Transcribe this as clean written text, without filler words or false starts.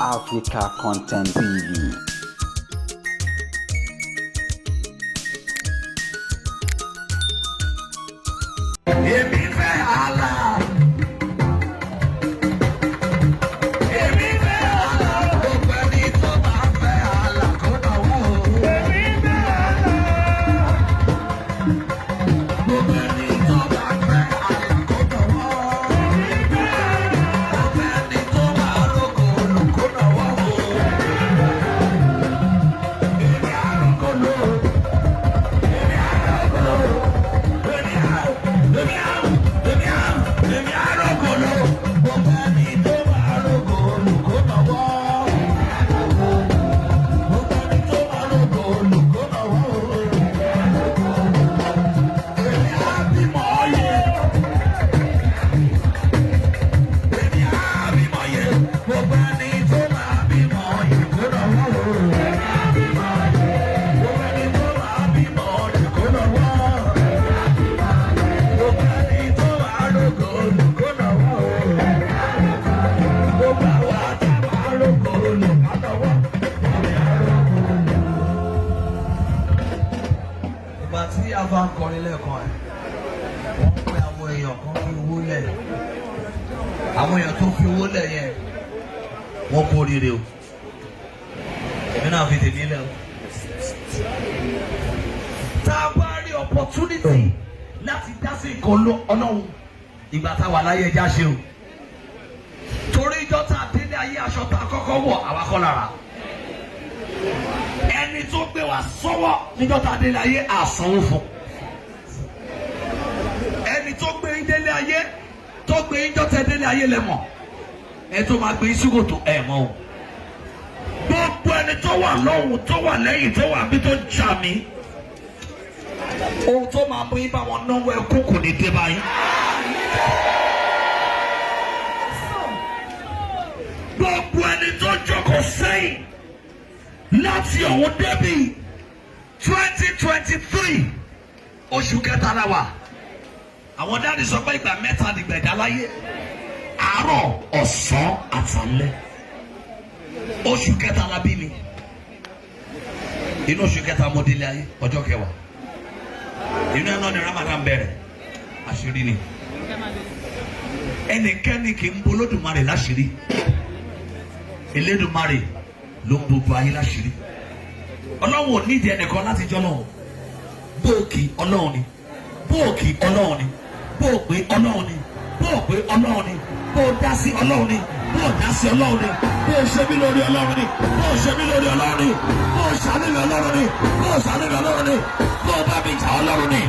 Africa Content TV. Àwọn èèyàn tó fi owó lẹ̀ yẹn wọ́n kó rire o, èmi náà fi tèmi lẹ̀ o. Tá a bá rí opportunity láti dá sí nǹkan Ọlọ́run ìgbà tá a wà láyé ẹja ṣe o, torí ìjọ tá a délé ayé aṣọ tá a kọ́kọ́ wọ̀ àwa kọ́ lára, ẹni tó gbé wa sọ́wọ́ níjọ́ tá a délé ayé àsanwó fún, ẹni tó gbé délé ayé tó gbé ìjọ tẹ délé ayé lẹ́mọ̀ ẹ tó máa gbé ìṣúgòtò ẹ mọ́ o. Gbogbo ẹni tó wà lọ́hùn tó wà lẹ́yìn tó wà bí tó jà mí, ohun tó máa mú yín bá wọn náwó ẹkú kò ní dé báyìí. Gbogbo ẹni tó jókòó sẹ́yìn láti ọ̀hún débì 2023 oṣù kẹta la wà. Àwọn dáàdì sọ pé ìgbà mẹ́ta nìgbà ẹ̀dá láyé, àárọ̀, ọ̀sán, àtàlẹ́. Oṣù kẹta la bí mi, inú oṣù kẹta mo délé ayé ọjọ́ kẹwàá, inú ẹ̀ náà ni ramadan bẹ̀rẹ̀, àṣírí ni. Ẹnikẹ́ni kì í ń bo Olódùmarè láṣírí, Elédùmarè ló ń gbogbo ayé láṣírí. Ọlọ́run ò nídìí ẹnìkan láti jọ́ náà, bóòkì Ọlọ́run ni, bóòkì Ọlọ́run ni, bóòpé Ọlọ́run ni, bóòpé Ọlọ́run ni, bó dá sí Ọlọ́run ni, bó dá sí Ọlọ́run ni, bó ṣe mí lórí Ọlọ́run ni, bó ṣe mí lórí Ọlọ́run ni, bó ṣàníbi Ọlọ́run ni, bó ṣàníbi Ọlọ́run ni, bó bá mi jà Ọlọ́run ni.